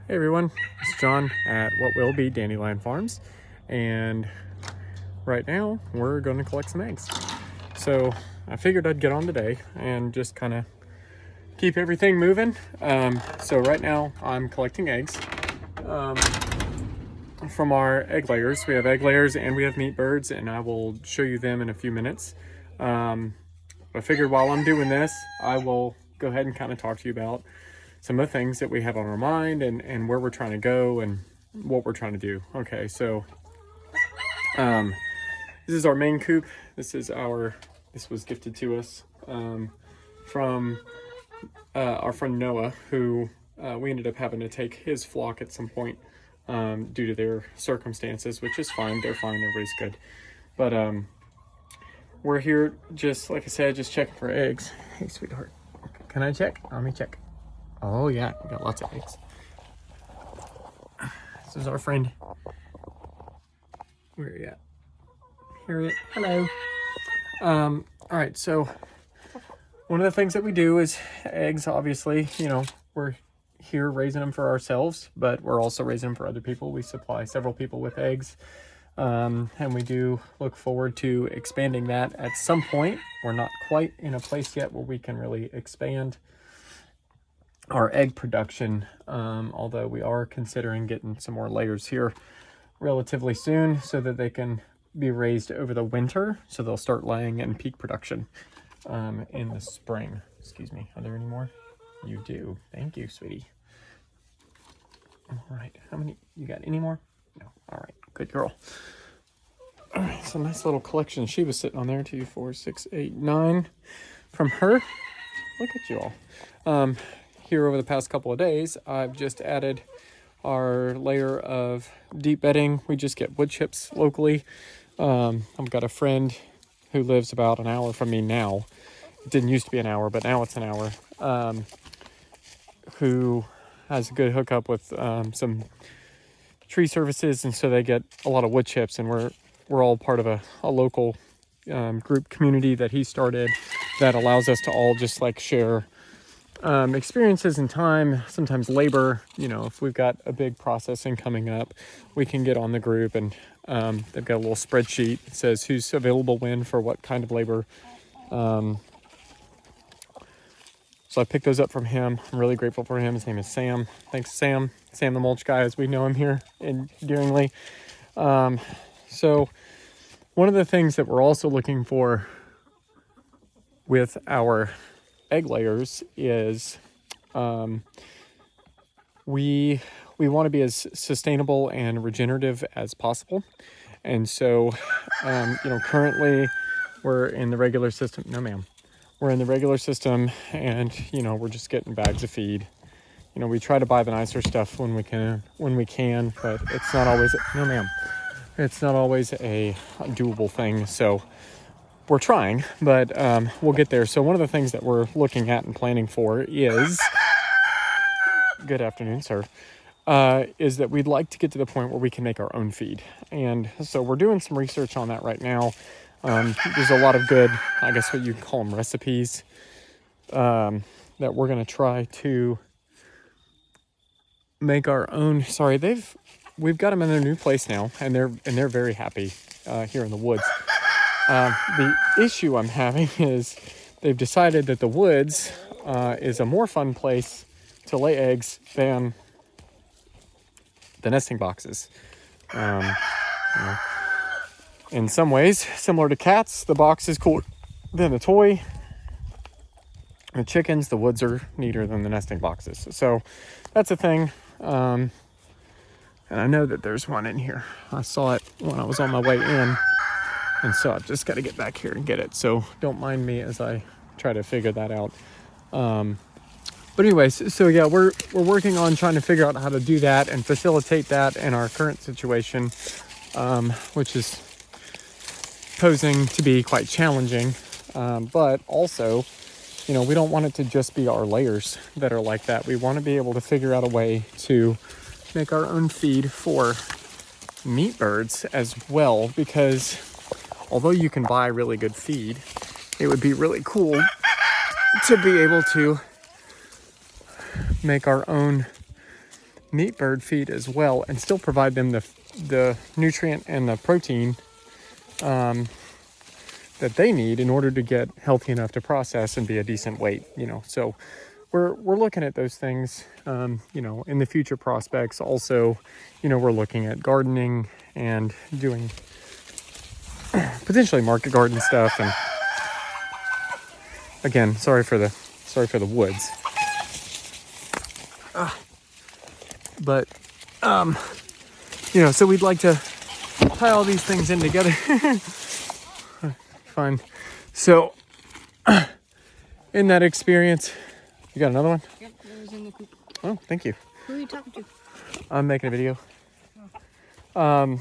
Hey everyone, it's John at what will be Dandelion Farms, and right now we're going to collect some eggs. So I figured I'd get on today and just kind of keep everything moving. So right now I'm collecting eggs from our egg layers. We have egg layers and we have meat birds, and I will show you them in a few minutes. I figured while I'm doing this, I will go ahead and kind of talk to you about some of the things that we have on our mind and where we're trying to go and what we're trying to do. Okay, so this is our main coop. This was gifted to us from our friend Noah, who we ended up having to take his flock at some point due to their circumstances, which is fine. They're fine. Everybody's good. But we're here, just like I said, just checking for eggs. Hey, sweetheart, can I check? Let me check. Oh yeah, we got lots of eggs. This is our friend. Where are you at? Harriet, hello. All right, so one of the things that we do is eggs, obviously, we're here raising them for ourselves, but we're also raising them for other people. We supply several people with eggs, and we do look forward to expanding that at some point. We're not quite in a place yet where we can really expand our egg production, although we are considering getting some more layers here relatively soon so that they can be raised over the winter, so they'll start laying in peak production in the spring. Excuse me, are there any more? You do. Thank you, sweetie. All right, how many you got? Any more? No. All right, good girl. All right, so nice little collection she was sitting on there. 2, 4, 6, 8, 9 from her. Look at you all. Here over the past couple of days, I've just added our layer of deep bedding. We just get wood chips locally. I've got a friend who lives about an hour from me now. It didn't used to be an hour, but now it's an hour. Who has a good hookup with some tree services, and so they get a lot of wood chips. And we're all part of a local group community that he started that allows us to all just like share experiences and time, sometimes labor. If we've got a big processing coming up, we can get on the group, and they've got a little spreadsheet that says who's available when for what kind of labor. So I picked those up from him. I'm really grateful for him. His name is Sam. Thanks, Sam. Sam the mulch guy, as we know him here endearingly. So one of the things that we're also looking for with our egg layers is we want to be as sustainable and regenerative as possible. And so currently we're in the regular system. No ma'am. We're in the regular system, and we're just getting bags of feed. We try to buy the nicer stuff when we can, but it's not always it's not always a doable thing. So we're trying, but we'll get there. So one of the things that we're looking at and planning for is, good afternoon, sir, is that we'd like to get to the point where we can make our own feed. And so we're doing some research on that right now. There's a lot of good, I guess what you call them, recipes that we're going to try to make our own. Sorry, we've got them in their new place now, and they're very happy here in the woods. The issue I'm having is they've decided that the woods is a more fun place to lay eggs than the nesting boxes. In some ways, similar to cats, the box is cooler than the toy. The chickens, the woods are neater than the nesting boxes. So that's a thing. And I know that there's one in here. I saw it when I was on my way in. And so I've just got to get back here and get it. So don't mind me as I try to figure that out. But anyways, so yeah, we're working on trying to figure out how to do that and facilitate that in our current situation, which is posing to be quite challenging. But also, we don't want it to just be our layers that are like that. We want to be able to figure out a way to make our own feed for meat birds as well, because although you can buy really good feed, it would be really cool to be able to make our own meat bird feed as well and still provide them the nutrient and the protein that they need in order to get healthy enough to process and be a decent weight, So we're looking at those things, in the future prospects. Also, we're looking at gardening and doing potentially market garden stuff. And again, sorry for the woods. But so we'd like to tie all these things in together. Fun. So in that experience, you got another one? Yep, it was in the coop. Oh, thank you. Who are you talking to? I'm making a video. So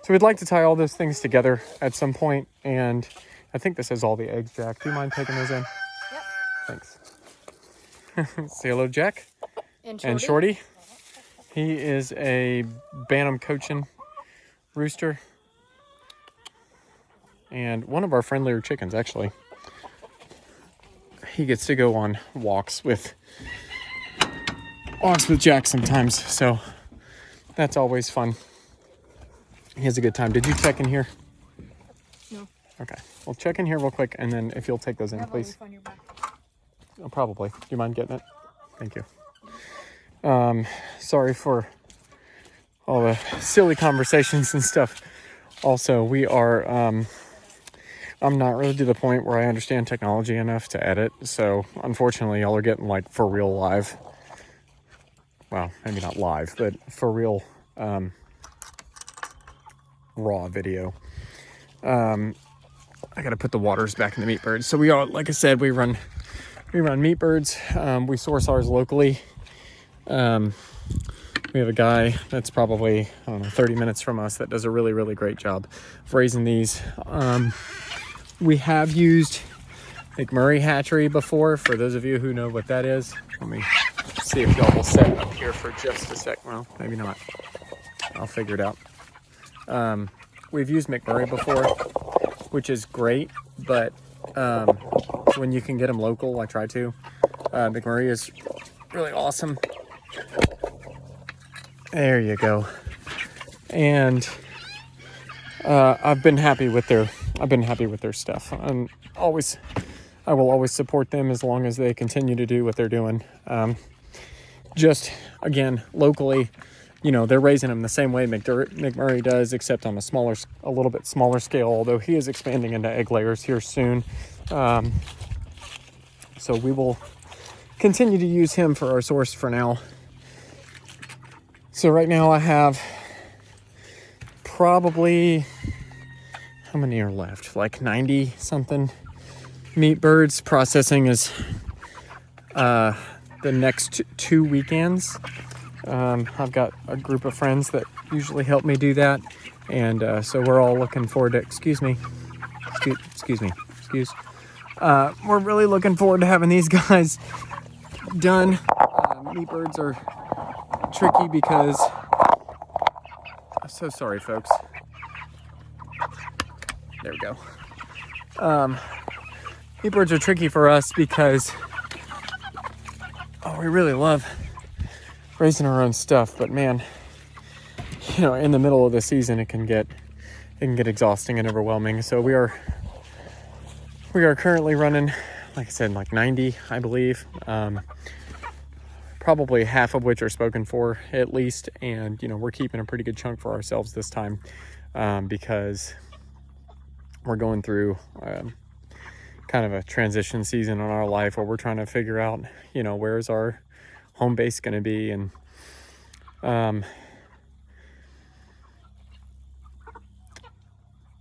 we'd like to tie all those things together at some point, and I think this is all the eggs, Jack. Do you mind taking those in? Yep. Thanks. Say hello, Jack. And Shorty. He is a Bantam Cochin rooster. And one of our friendlier chickens, actually. He gets to go on walks with Jack sometimes, so that's always fun. He has a good time. Did you check in here? No. Okay. Well, check in here real quick, and then if you'll take those in, please. On your back. Oh, probably. Do you mind getting it? Thank you. Sorry for all the silly conversations and stuff. Also, we are, I'm not really to the point where I understand technology enough to edit. So unfortunately, y'all are getting like for real live. Well, maybe not live, but for real, raw video. I got to put the waters back in the meat birds. So we are, like I said, we run meat birds. We source ours locally. We have a guy that's probably, 30 minutes from us that does a really, really great job of raising these. We have used McMurray hatchery before, for those of you who know what that is. Let me see if y'all will set up here for just a sec. Well, maybe not. I'll figure it out. We've used McMurray before, which is great, but when you can get them local, I try to. McMurray is really awesome. There you go. And I've been happy with their stuff. I will always support them as long as they continue to do what they're doing. Just again, locally, they're raising them the same way McMurray does, except on a little bit smaller scale, although he is expanding into egg layers here soon. So we will continue to use him for our source for now. So right now I have probably, how many are left? Like 90 something meat birds. Processing is the next 2 weekends. I've got a group of friends that usually help me do that. And so we're all looking forward to, excuse me. We're really looking forward to having these guys done. Meat birds are tricky because, I'm so sorry, folks. There we go. Meat birds are tricky for us because, we really love raising our own stuff, but man, in the middle of the season, it can get exhausting and overwhelming. So we are currently running, like I said, like 90, I believe. Probably half of which are spoken for at least. And, we're keeping a pretty good chunk for ourselves this time, because we're going through kind of a transition season in our life where we're trying to figure out, where's our home base going to be. And,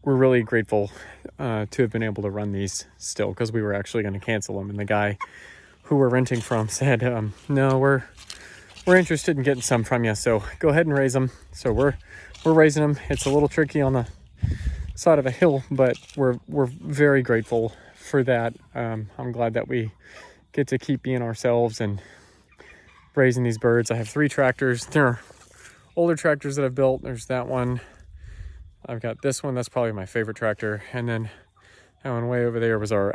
we're really grateful to have been able to run these still, because we were actually going to cancel them. And the guy who we're renting from said, no, we're interested in getting some from you, so go ahead and raise them. So we're raising them. It's a little tricky on the side of a hill, but we're very grateful for that. I'm glad that we get to keep being ourselves and raising these birds. I have 3 tractors. They're older tractors that I've built. There's that one. I've got this one. That's probably my favorite tractor. And then that one way over there was our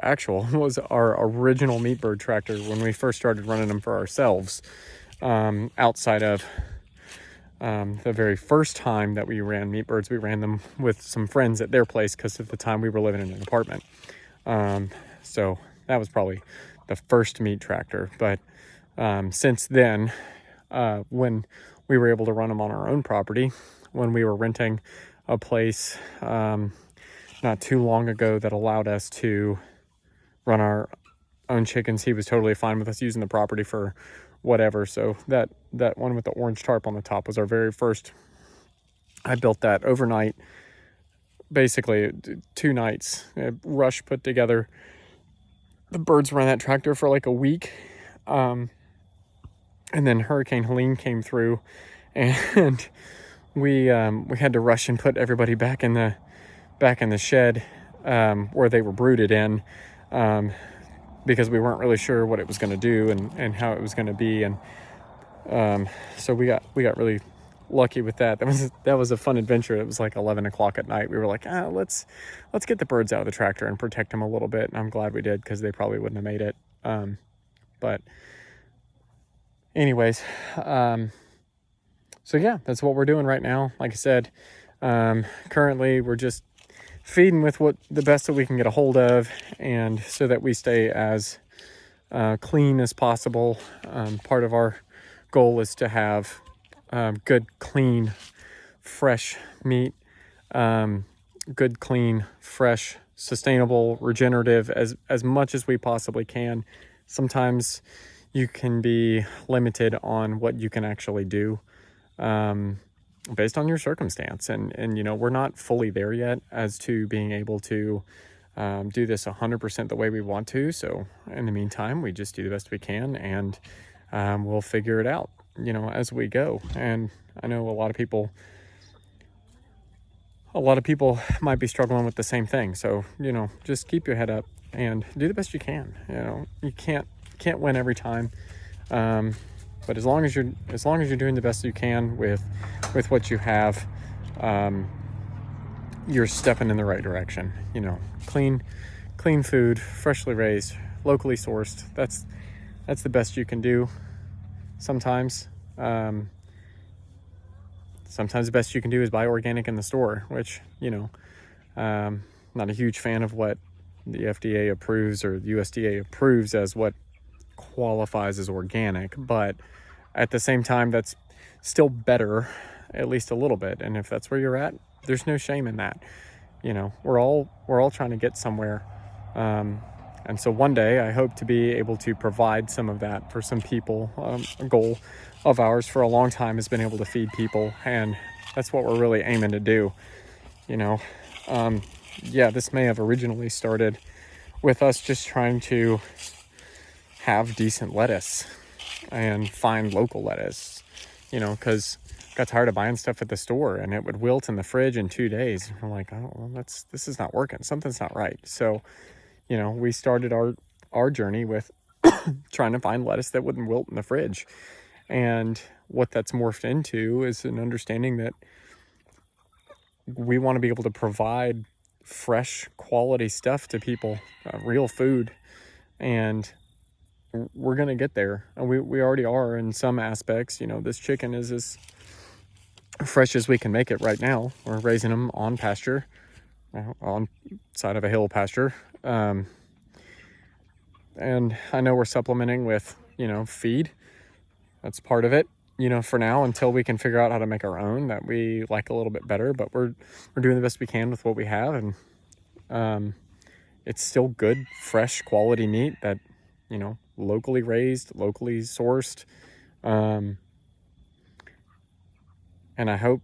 original meat bird tractor when we first started running them for ourselves. outside of the very first time that we ran meat birds. We ran them with some friends at their place because at the time we were living in an apartment. So that was probably the first meat tractor. But since then, when we were able to run them on our own property, when we were renting a place not too long ago that allowed us to run our own chickens, he was totally fine with us using the property for whatever. So that one with the orange tarp on the top was our very first. I built that overnight, basically 2 nights. Rush put together. The birds ran that tractor for like a week, and then Hurricane Helene came through, and we had to rush and put everybody back in the shed where they were brooded in, because we weren't really sure what it was going to do and how it was going to be. And so we got really lucky with that. That was a fun adventure. It was like 11 o'clock at night. We were like, let's get the birds out of the tractor and protect them a little bit. And I'm glad we did, because they probably wouldn't have made it. But anyways, so yeah, that's what we're doing right now. Like I said, currently we're just feeding with the best that we can get a hold of, and so that we stay as clean as possible. Part of our goal is to have good, clean, fresh meat, good, clean, fresh, sustainable, regenerative, as much as we possibly can. Sometimes you can be limited on what you can actually do, based on your circumstance. And you know, we're not fully there yet as to being able to do this 100% the way we want to. So in the meantime, we just do the best we can, and we'll figure it out, you know, as we go. And I know a lot of people might be struggling with the same thing. So, you know, just keep your head up and do the best you can. You know, you can't win every time. But as long as you're doing the best you can with what you have, you're stepping in the right direction. You know, clean food, freshly raised, locally sourced. That's the best you can do. Sometimes the best you can do is buy organic in the store, which, you know, not a huge fan of what the FDA approves or the USDA approves as what qualifies as organic, but at the same time, that's still better, at least a little bit. And if that's where you're at, there's no shame in that. You know, we're all trying to get somewhere, and so one day I hope to be able to provide some of that for some people. A goal of ours for a long time has been able to feed people, and that's what we're really aiming to do. You know, yeah, this may have originally started with us just trying to have decent lettuce and find local lettuce, you know, because got tired of buying stuff at the store and it would wilt in the fridge in 2 days. I'm like, oh, well, this is not working. Something's not right. So, you know, we started our journey with trying to find lettuce that wouldn't wilt in the fridge. And what that's morphed into is an understanding that we want to be able to provide fresh, quality stuff to people, real food. And we're going to get there. And we already are in some aspects. You know, this chicken is as fresh as we can make it right now. We're raising them on pasture, on side of a hill pasture. And I know we're supplementing with, you know, feed. That's part of it, you know, for now, until we can figure out how to make our own that we like a little bit better. But we're doing the best we can with what we have. And it's still good, fresh, quality meat that, you know, locally raised, locally sourced. And I hope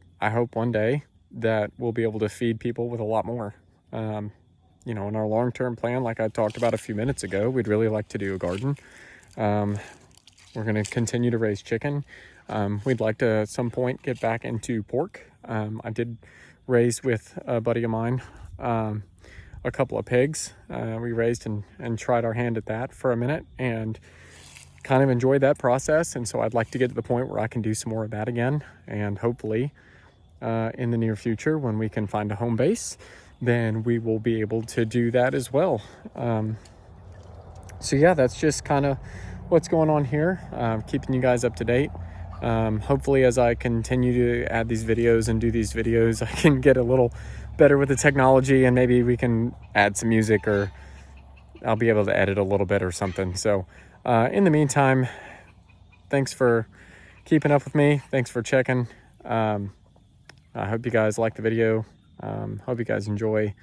one day that we'll be able to feed people with a lot more. You know, in our long-term plan, like I talked about a few minutes ago, we'd really like to do a garden. We're going to continue to raise chicken. We'd like to at some point get back into pork. I did raise with a buddy of mine a couple of pigs. We raised and tried our hand at that for a minute and kind of enjoyed that process. And so I'd like to get to the point where I can do some more of that again. And hopefully in the near future, when we can find a home base, then we will be able to do that as well. So yeah, that's just kind of what's going on here, keeping you guys up to date. Hopefully as I continue to add these videos and do these videos, I can get a little better with the technology, and maybe we can add some music, or I'll be able to edit a little bit or something. So in the meantime, thanks for keeping up with me. Thanks for checking. I hope you guys like the video. Hope you guys enjoy,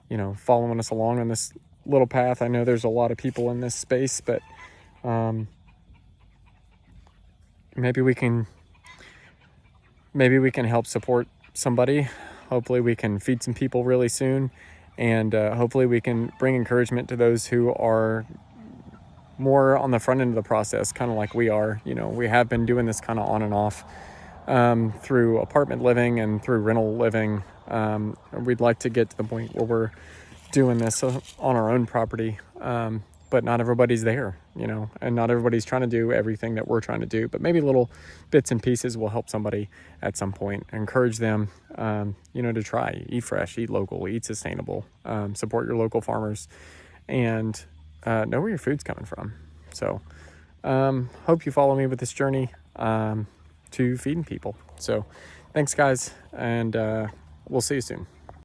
you know, following us along on this little path. I know there's a lot of people in this space, but maybe we can help support somebody. Hopefully we can feed some people really soon, and hopefully we can bring encouragement to those who are more on the front end of the process, kind of like we are. You know, we have been doing this kind of on and off through apartment living and through rental living. We'd like to get to the point where we're doing this on our own property, but not everybody's there, you know, and not everybody's trying to do everything that we're trying to do, but maybe little bits and pieces will help somebody at some point. Encourage them, you know, to try, eat fresh, eat local, eat sustainable, support your local farmers, and know where your food's coming from. So hope you follow me with this journey to feeding people. So thanks guys, and we'll see you soon.